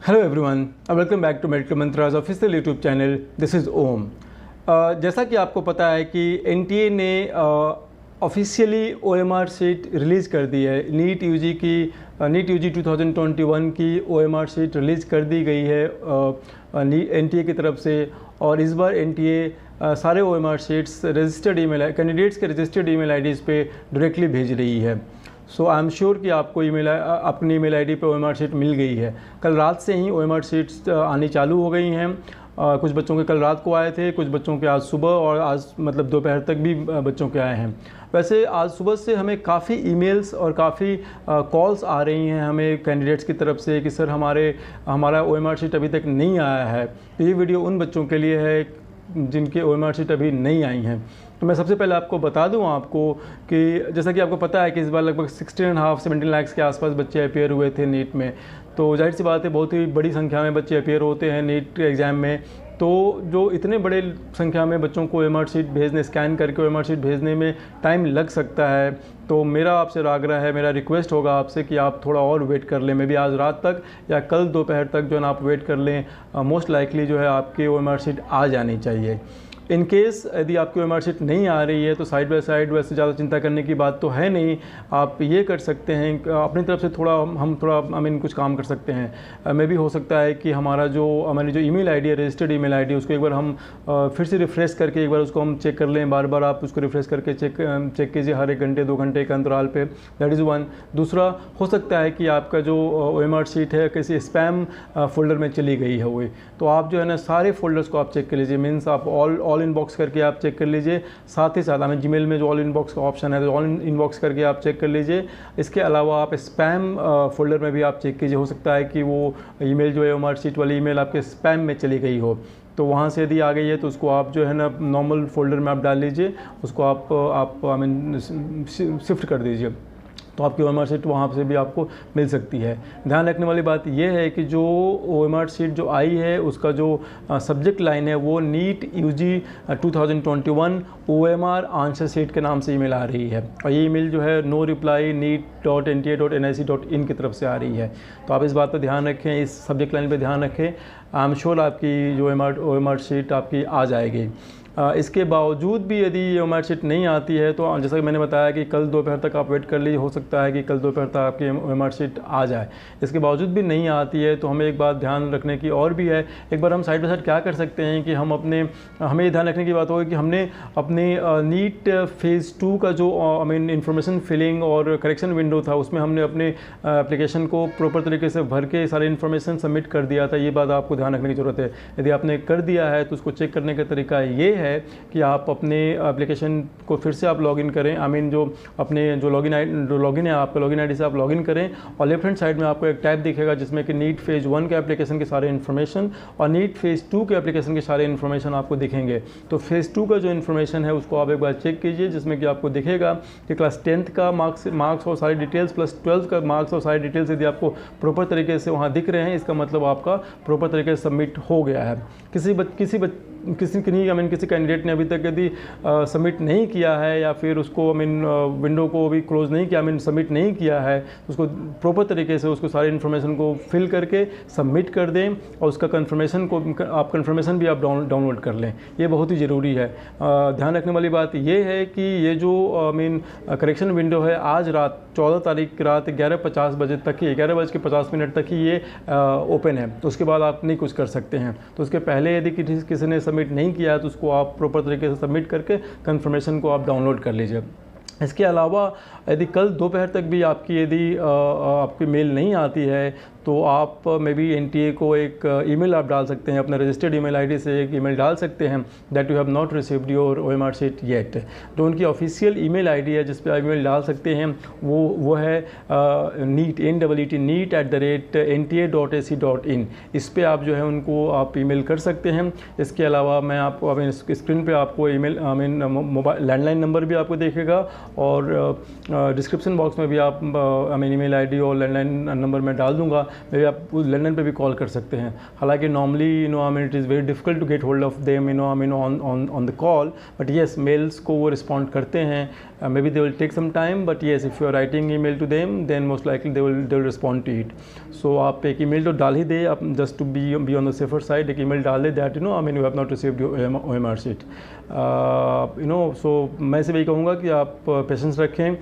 Hello everyone, welcome back to medical mantras official YouTube channel. This is Om. जैसा कि आपको पता है कि एनटीए ने ऑफिशियली ओएमआर शीट रिलीज़ कर दी है। नीट यूजी 2021 की ओएमआर शीट रिलीज़ कर दी गई है एनटीए की तरफ से। और इस बार एनटीए सारे OMR sheets registered email candidates के रजिस्टर्ड ईमेल आईडीज़ पे डायरेक्टली भेज रही है। सो आई एम श्योर कि आपको अपनी ईमेल आईडी पे ओएमआर शीट मिल गई है। कल रात से ही ओएमआर शीट्स आनी चालू हो गई हैं। कुछ बच्चों के कल रात को आए थे, कुछ बच्चों के आज सुबह और आज मतलब दोपहर तक भी बच्चों के आए हैं। वैसे आज सुबह से हमें काफ़ी ईमेल्स और काफ़ी कॉल्स आ रही हैं हमें कैंडिडेट्स की तरफ से कि सर हमारा ओएमआर शीट अभी तक नहीं आया है। तो ये वीडियो उन बच्चों के लिए है जिनके ओएमआर शीट अभी नहीं आई हैं। तो मैं सबसे पहले आपको बता दूं आपको कि जैसा कि आपको पता है कि इस बार लगभग 16.5-17 लाख के आसपास बच्चे अपेयर हुए थे नीट में। तो जाहिर सी बात है बहुत ही बड़ी संख्या में बच्चे अपेयर होते हैं नीट एग्ज़ाम में। तो जो इतने बड़े संख्या में बच्चों को ओएमआर शीट स्कैन करके ओएमआर शीट भेजने में टाइम लग सकता है। तो मेरा आपसे आग्रह है, मेरा रिक्वेस्ट होगा आपसे कि आप थोड़ा और वेट कर लें। मे बी आज रात तक या कल दोपहर तक जो है ना आप वेट कर लें। मोस्ट लाइकली जो है आपकी ओएमआर शीट आ जानी चाहिए। इन केस यदि आपकी ओएमआर शीट नहीं आ रही है तो साइड बाय साइड वैसे ज़्यादा चिंता करने की बात तो है नहीं। आप ये कर सकते हैं अपनी तरफ से हम थोड़ा कुछ काम कर सकते हैं। मे भी हो सकता है कि हमारी जो ईमेल आईडी है, रजिस्टर्ड ईमेल आईडी, उसको एक बार हम फिर से रिफ़्रेश करके एक बार उसको हम चेक कर लें। बार बार आप उसको रिफ़्रेश करके चेक कीजिए हर 1 घंटे 2 घंटे के अंतराल पे। That is one. दूसरा, हो सकता है कि आपका जो ओएमआर शीट है किसी स्पैम फोल्डर में चली गई है वो। तो आप जो है ना सारे फोल्डर्स को आप चेक कर लीजिए। मीन्स आप ऑल इनबॉक्स करके आप चेक कर लीजिए। साथ ही साथ हमें जीमेल में जो ऑल इनबॉक्स का ऑप्शन है तो ऑल इनबॉक्स करके आप चेक कर लीजिए। इसके अलावा आप स्पैम फोल्डर में भी आप चेक कीजिए। हो सकता है कि वो ईमेल जो है ओएमआर शीट वाली ईमेल आपके स्पैम में चली गई हो। तो वहाँ से यदि आ गई है तो उसको आप जो है ना नॉर्मल फोल्डर में आप डाल लीजिए, उसको आप शिफ्ट कर दीजिए। तो आपकी ओएमआर शीट वहाँ से भी आपको मिल सकती है। ध्यान रखने वाली बात यह है कि जो ओएमआर शीट जो आई है उसका जो सब्जेक्ट लाइन है वो NEET UG 2021 OMR answer sheet के नाम से ईमेल आ रही है। और ये ईमेल जो है no reply neet.nta.nic.in की तरफ से आ रही है। तो आप इस बात पर ध्यान रखें, इस सब्जेक्ट लाइन पर ध्यान रखें। आई एम श्योर आपकी जो ओएमआर शीट आपकी आ जाएगी। इसके बावजूद भी यदि ओएमआर शीट नहीं आती है तो जैसा कि मैंने बताया कि कल दोपहर तक आप वेट कर लीजिए। हो सकता है कि कल दोपहर तक आपकी ओएमआर शीट आ जाए। इसके बावजूद भी नहीं आती है तो हमें एक बात ध्यान रखने की और भी है। एक बार हम साइड बाय साइड क्या कर सकते हैं कि हमें ये ध्यान रखने की बात होगी कि हमने अपने नीट फेज़ 2 का जो इंफॉर्मेशन फिलिंग और करेक्शन विंडो था उसमें हमने अपने एप्लीकेशन को प्रॉपर तरीके से भर के सारे इन्फॉर्मेशन सबमिट कर दिया था। ये बात आपको ध्यान रखने की ज़रूरत है। यदि आपने कर दिया है तो उसको चेक करने का तरीका ये है कि आप अपने एप्लीकेशन को फिर से आप लॉगिन करें। जो लॉगिन है आपका लॉगिन आईडी से आप लॉगिन करें और लेफ्ट हैंड साइड में आपको एक टैब दिखेगा जिसमें कि नीट फेज़ 1 के एप्लीकेशन के सारे इन्फॉर्मेशन और नीट फेज़ 2 के एप्लीकेशन के सारे इन्फॉर्मेशन आपको दिखेंगे। तो फेज़ 2 का जो इन्फॉर्मेशन है उसको आप एक बार चेक कीजिए, जिसमें कि आपको दिखेगा कि क्लास 10th का मार्क्स और सारी डिटेल्स प्लस 12th का मार्क्स और सारी डिटेल्स यदि आपको प्रॉपर तरीके से वहाँ दिख रहे हैं, इसका मतलब आपका प्रॉपर तरीके से सबमिट हो गया है। किसी कैंडिडेट ने अभी तक यदि सबमिट नहीं किया है या फिर उसको विंडो को भी क्लोज नहीं किया, सबमिट नहीं किया है, उसको प्रॉपर तरीके से उसको सारी इन्फॉर्मेशन को फिल करके सबमिट कर दें और उसका कन्फर्मेशन भी आप डाउनलोड कर लें। ये बहुत ही ज़रूरी है। ध्यान रखने वाली बात ये है कि ये जो करेक्शन विंडो है आज रात 14 तारीख रात 11:50 बजे तक ही 11:50 तक ही ये ओपन है। तो उसके बाद आप नहीं कुछ कर सकते हैं। तो उसके पहले यदि किसी ने सबमिट नहीं किया है तो उसको आप प्रॉपर तरीके से सबमिट करके कंफर्मेशन को आप डाउनलोड कर लीजिए। इसके अलावा यदि कल दोपहर तक भी आपकी मेल नहीं आती है तो आप मे बी एनटीए को एक ईमेल आप डाल सकते हैं। अपने रजिस्टर्ड ईमेल आईडी से एक ईमेल डाल सकते हैं that you have not received your OMR sheet yet. जो उनकी ऑफिशियल ईमेल आईडी है जिस पे आप ईमेल डाल सकते हैं वो है neet@nta.ac.in। इस पे आप जो है उनको आप ईमेल कर सकते हैं। इसके अलावा मैं आपको स्क्रीन पे आपको ईमेल मोबाइल लैंडलाइन नंबर भी आपको देखेगा और डिस्क्रिप्शन बॉक्स में भी आप ईमेल आईडी और लैंडलाइन नंबर मैं डाल दूंगा, मे भी आप लंदन पे भी कॉल कर सकते हैं। हालांकि normally it is very difficult to get hold of them on the call, but yes mails को वो रिस्पॉन्ड करते हैं। Maybe they will take some time, but yes if you are writing email to them then most likely they will respond to it. So आप एक email तो डाल ही दे, आप just to be on the safer side एक email डाल दे that you have not received OMR sheet. सो मैं सिर्फ यही कहूँगा कि आप पेशेंस रखें,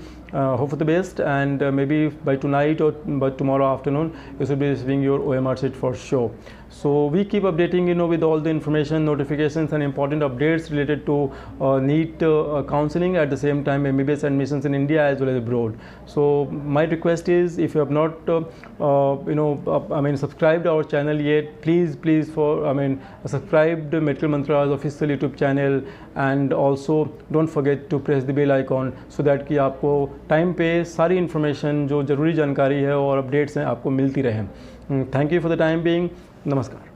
hope for the best, and maybe by tonight or by tomorrow afternoon you should be receiving your OMR sheet for sure. So we keep updating with all the information, notifications and important updates related to NEET counseling, at the same time MBBS admissions in India as well as abroad. So my request is, if you have not subscribed our channel yet, please subscribe to Medical Mantra's official YouTube channel, and also don't forget to press the bell icon so that कि आपको time पे सारी information जो ज़रूरी जानकारी है और updates हैं आपको मिलती रहें। Thank you for the time being. नमस्कार।